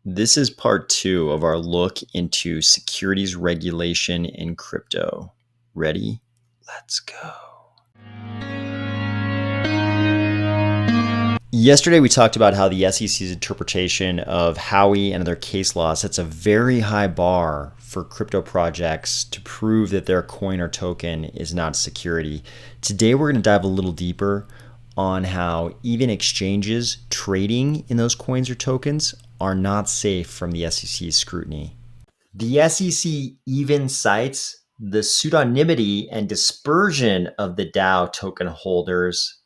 This is part 2 of our look into securities regulation in crypto. Ready? Let's go. Yesterday, we talked about how the SEC's interpretation of Howey and other case law sets a very high bar for crypto projects to prove that their coin or token is not a security. Today, we're going to dive a little deeper on how even exchanges trading in those coins or tokens are not safe from the SEC's scrutiny. The SEC even cites the pseudonymity and dispersion of the DAO token holders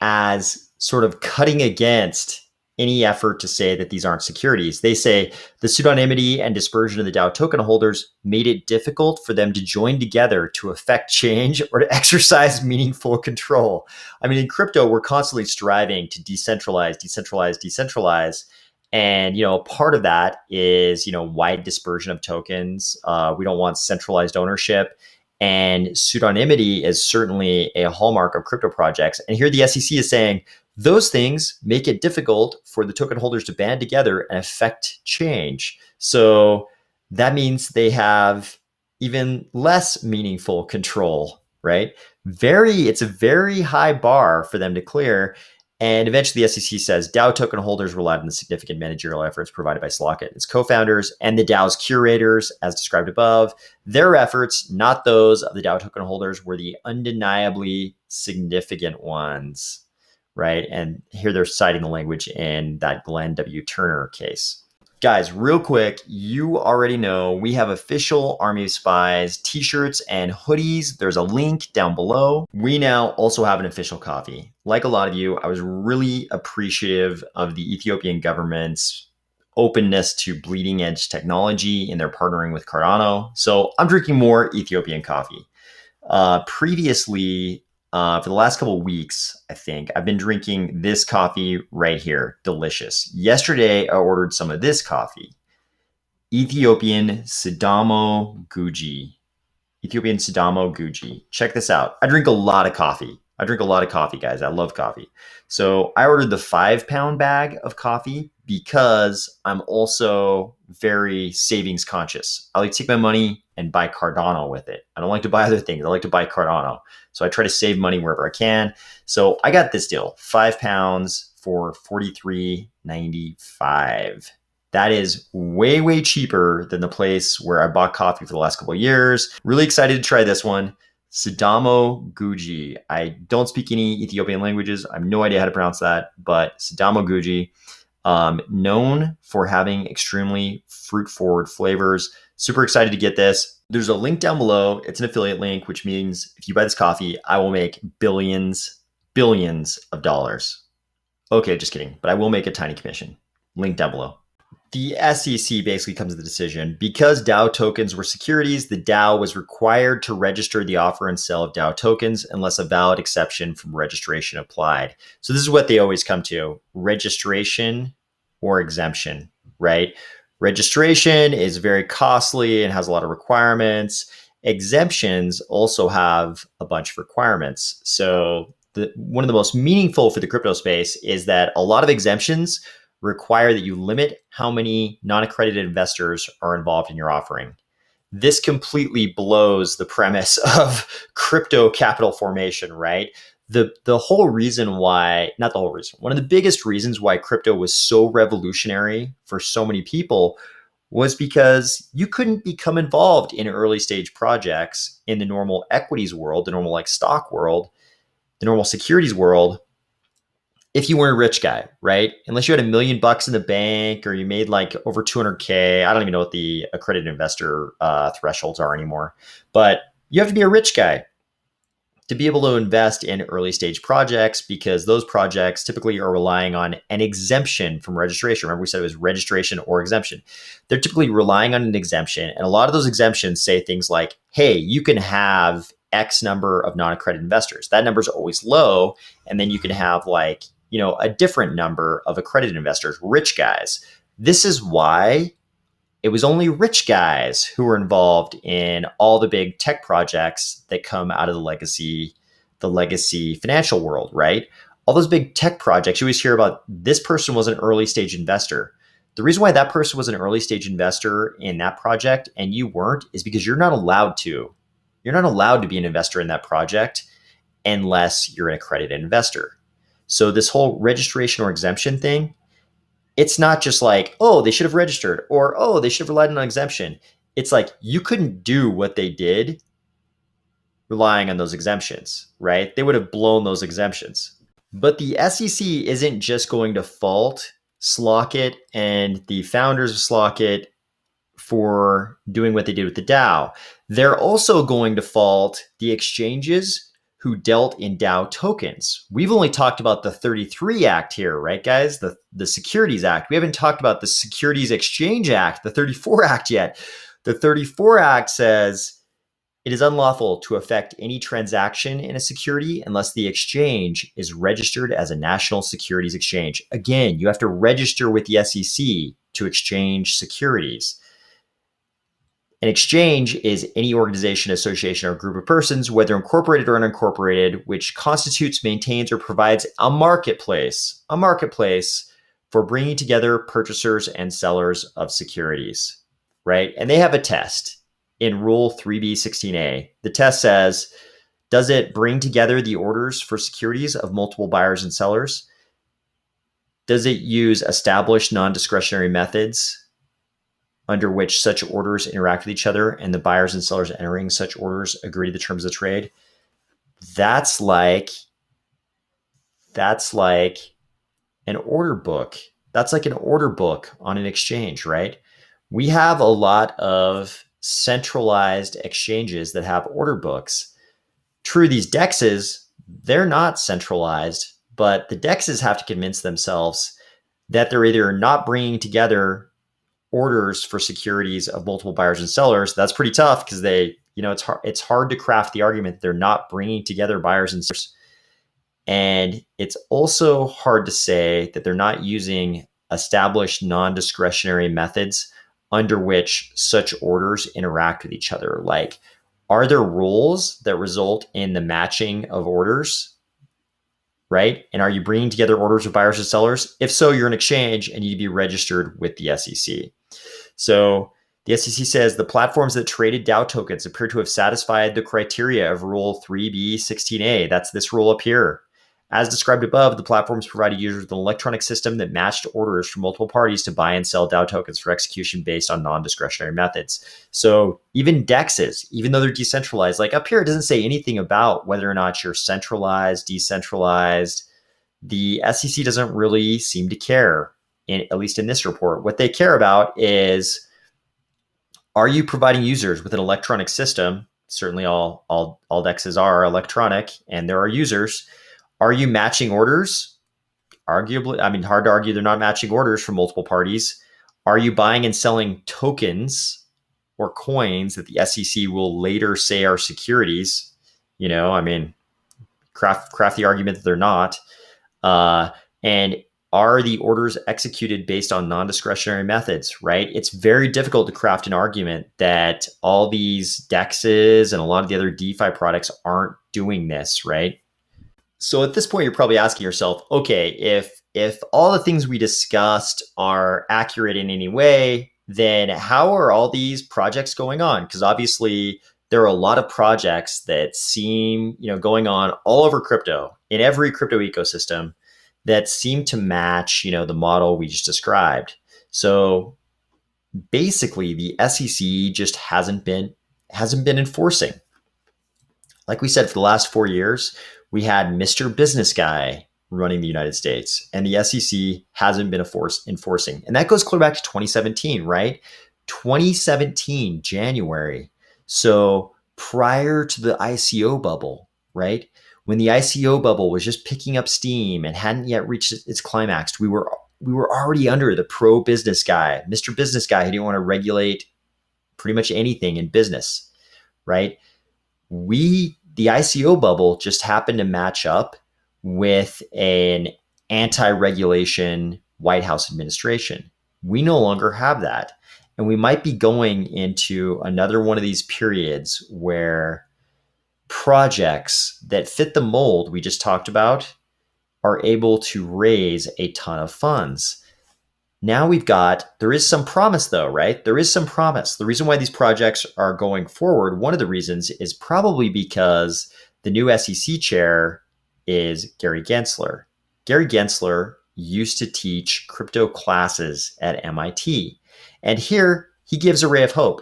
as sort of cutting against any effort to say that these aren't securities. They say the pseudonymity and dispersion of the DAO token holders made it difficult for them to join together to affect change or to exercise meaningful control. I mean, in crypto, we're constantly striving to decentralize. And, part of that is, wide dispersion of tokens. We don't want centralized ownership. And pseudonymity is certainly a hallmark of crypto projects. And here the SEC is saying those things make it difficult for the token holders to band together and affect change. So that means they have even less meaningful control, right? It's a very high bar for them to clear. And eventually the SEC says DAO token holders relied on the significant managerial efforts provided by Slockit and its co-founders and the DAO's curators, as described above. Their efforts, not those of the DAO token holders, were the undeniably significant ones, right? And here they're citing the language in that Glenn W. Turner case. Guys, real quick, you already know we have official Army of Spies t-shirts and hoodies. There's a link down below. We now also have an official coffee. Like a lot of you, I was really appreciative of the Ethiopian government's openness to bleeding edge technology in their partnering with Cardano. So I'm drinking more Ethiopian coffee. Previously, for the last couple of weeks, I think, I've been drinking this coffee right here. Delicious. Yesterday, I ordered some of this coffee. Ethiopian Sidamo Guji. Check this out. I drink a lot of coffee, guys. I love coffee. So I ordered the 5-pound bag of coffee because I'm also very savings conscious. I like to take my money and buy Cardano with it. I don't like to buy other things. I like to buy Cardano. So I try to save money wherever I can. So I got this deal, 5 pounds for $43.95. That is way, way cheaper than the place where I bought coffee for the last couple of years. Really excited to try this one. Sidamo Guji. I don't speak any Ethiopian languages. I have no idea how to pronounce that, but Sidamo Guji, known for having extremely fruit-forward flavors. Super excited to get this. There's a link down below. It's an affiliate link, which means if you buy this coffee, I will make billions of dollars. Okay, just kidding. But I will make a tiny commission. Link down below. The SEC basically comes to the decision because DAO tokens were securities, the DAO was required to register the offer and sale of DAO tokens unless a valid exception from registration applied. So this is what they always come to: registration or exemption, right? Registration is very costly and has a lot of requirements. Exemptions also have a bunch of requirements. So one of the most meaningful for the crypto space is that a lot of exemptions require that you limit how many non-accredited investors are involved in your offering. This completely blows the premise of crypto capital formation, right? The whole reason why, not the whole reason, one of the biggest reasons why crypto was so revolutionary for so many people was because you couldn't become involved in early stage projects in the normal equities world, the normal stock world, the normal securities world, if you weren't a rich guy, right? Unless you had $1 million in the bank or you made over 200K. I don't even know what the accredited investor thresholds are anymore, but you have to be a rich guy to be able to invest in early stage projects because those projects typically are relying on an exemption from registration. Remember we said it was registration or exemption. They're typically relying on an exemption. And a lot of those exemptions say things like, hey, you can have X number of non-accredited investors. That number is always low. And then you can have a different number of accredited investors, rich guys. This is why it was only rich guys who were involved in all the big tech projects that come out of the legacy financial world, right? All those big tech projects, you always hear about this person was an early stage investor. The reason why that person was an early stage investor in that project and you weren't is because you're not allowed to. You're not allowed to be an investor in that project unless you're an accredited investor. So this whole registration or exemption thing, it's not just like, oh, they should have registered or, oh, they should have relied on an exemption. It's like you couldn't do what they did relying on those exemptions, right? They would have blown those exemptions. But the SEC isn't just going to fault Slockit and the founders of Slockit for doing what they did with the DAO. They're also going to fault the exchanges who dealt in DAO tokens. We've only talked about the 33 Act here, right, guys? The Securities Act. We haven't talked about the Securities Exchange Act, the 34 Act yet. The 34 Act says it is unlawful to effect any transaction in a security unless the exchange is registered as a national securities exchange. Again, you have to register with the SEC to exchange securities. An exchange is any organization, association, or group of persons, whether incorporated or unincorporated, which constitutes, maintains, or provides a marketplace for bringing together purchasers and sellers of securities, right? And they have a test in Rule 3B16A. The test says, does it bring together the orders for securities of multiple buyers and sellers? Does it use established non-discretionary methods under which such orders interact with each other and the buyers and sellers entering such orders agree to the terms of the trade? That's like an order book. That's like an order book on an exchange, right? We have a lot of centralized exchanges that have order books. True, these DEXs, they're not centralized, but the DEXs have to convince themselves that they're either not bringing together orders for securities of multiple buyers and sellers. That's pretty tough because it's hard to craft the argument that they're not bringing together buyers and sellers. And it's also hard to say that they're not using established non-discretionary methods under which such orders interact with each other. Like, are there rules that result in the matching of orders, right? And are you bringing together orders of buyers and sellers? If so, you're an exchange and you'd be registered with the SEC. So the SEC says the platforms that traded DAO tokens appear to have satisfied the criteria of Rule 3B16A. That's this rule up here. As described above, the platforms provided users with an electronic system that matched orders from multiple parties to buy and sell DAO tokens for execution based on non-discretionary methods. So even DEXs, even though they're decentralized, like up here, it doesn't say anything about whether or not you're centralized, decentralized. The SEC doesn't really seem to care, at least in this report. What they care about is, are you providing users with an electronic system? Certainly all DEXs are electronic, and there are users. Are you matching orders? Arguably, hard to argue they're not matching orders from multiple parties. Are you buying and selling tokens or coins that the SEC will later say are securities? Craft the argument that they're not. And are the orders executed based on non-discretionary methods, right? It's very difficult to craft an argument that all these DEXs and a lot of the other DeFi products aren't doing this, right? So at this point, you're probably asking yourself, okay, if all the things we discussed are accurate in any way, then how are all these projects going on? Because obviously there are a lot of projects that seem, going on all over crypto, in every crypto ecosystem, that seem to match, the model we just described. So basically the SEC just hasn't been enforcing. Like we said, for the last 4 years, we had Mr. Business Guy running the United States, and the SEC hasn't been enforcing. And that goes clear back to 2017, right? 2017, January. So prior to the ICO bubble, right? When the ICO bubble was just picking up steam and hadn't yet reached its climax, we were already under the pro-business guy, Mr. Business Guy, who didn't want to regulate pretty much anything in business, right? The ICO bubble just happened to match up with an anti-regulation White House administration. We no longer have that. And we might be going into another one of these periods where projects that fit the mold we just talked about are able to raise a ton of funds. Now there is some promise though, right? There is some promise. The reason why these projects are going forward, one of the reasons is probably because the new SEC chair is Gary Gensler. Gary Gensler used to teach crypto classes at MIT. And here he gives a ray of hope,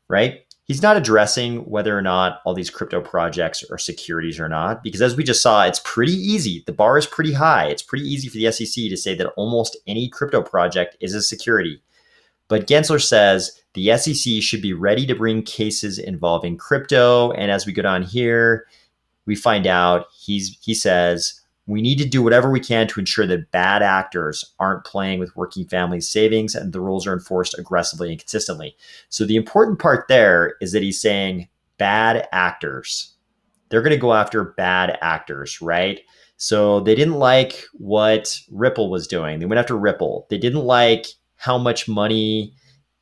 right? He's not addressing whether or not all these crypto projects are securities or not, because as we just saw, it's pretty easy. The bar is pretty high. It's pretty easy for the SEC to say that almost any crypto project is a security. But Gensler says the SEC should be ready to bring cases involving crypto. And as we go down here, we find out he says, we need to do whatever we can to ensure that bad actors aren't playing with working families' savings and the rules are enforced aggressively and consistently. So the important part there is that he's saying bad actors. They're going to go after bad actors, right? So they didn't like what Ripple was doing. They went after Ripple. They didn't like how much money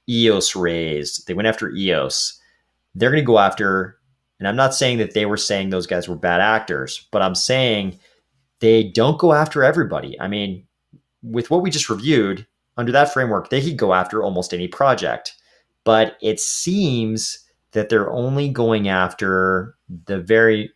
EOS raised. They went after EOS. They're going to go after, and I'm not saying that they were saying those guys were bad actors, but I'm saying they don't go after everybody. I mean, with what we just reviewed, under that framework, they could go after almost any project. But it seems that they're only going after the very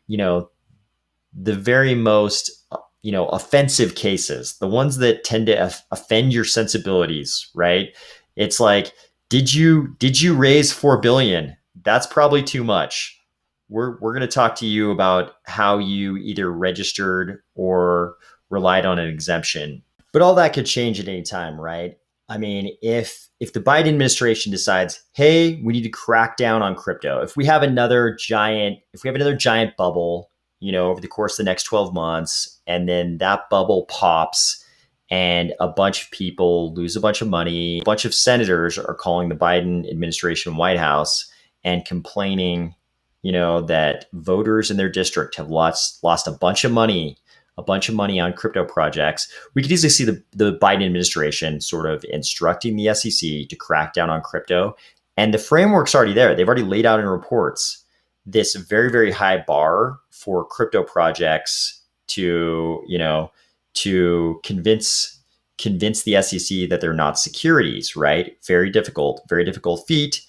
most, offensive cases, the ones that tend to offend your sensibilities, right? It's like, did you raise 4 billion? That's probably too much. We're going to talk to you about how you either registered or relied on an exemption. But all that could change at any time, right? I mean, if the Biden administration decides, hey, we need to crack down on crypto, if we have another giant bubble, over the course of the next 12 months, and then that bubble pops and a bunch of people lose a bunch of money, a bunch of senators are calling the Biden administration White House and complaining that voters in their district have lost a bunch of money on crypto projects. We could easily see the Biden administration sort of instructing the SEC to crack down on crypto. And the framework's already there. They've already laid out in reports this very, very high bar for crypto projects to convince the SEC that they're not securities, right? Very difficult feat.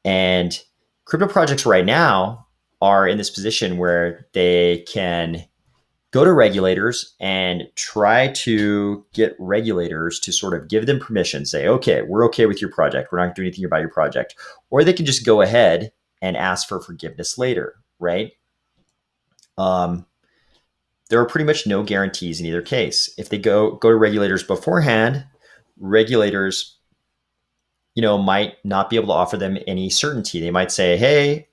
And crypto projects right now are in this position where they can go to regulators and try to get regulators to sort of give them permission, say, okay, we're okay with your project. We're not going to do anything about your project. Or they can just go ahead and ask for forgiveness later, right? There are pretty much no guarantees in either case. If they go to regulators beforehand, regulators might not be able to offer them any certainty. They might say, hey,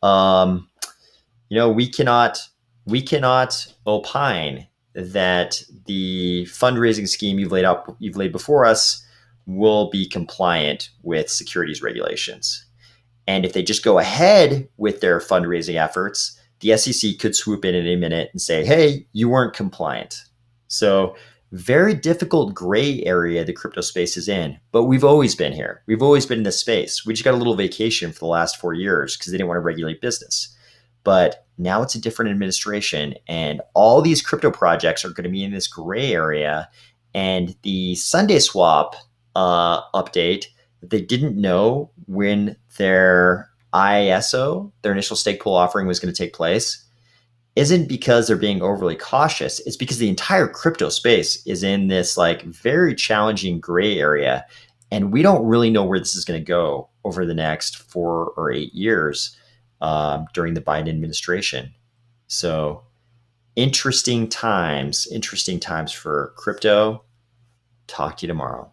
we cannot opine that the fundraising scheme you've laid before us will be compliant with securities regulations. And if they just go ahead with their fundraising efforts, the SEC could swoop in any minute and say, hey, you weren't compliant. So very difficult gray area the crypto space is in, but we've always been here. We've always been in this space. We just got a little vacation for the last 4 years because they didn't want to regulate business. But now it's a different administration, and all these crypto projects are going to be in this gray area. And the Sundaeswap update, they didn't know when their ISO, their initial stake pool offering, was going to take place, isn't because they're being overly cautious. It's because the entire crypto space is in this very challenging gray area. And we don't really know where this is going to go over the next 4 or 8 years during the Biden administration. So interesting times for crypto. Talk to you tomorrow.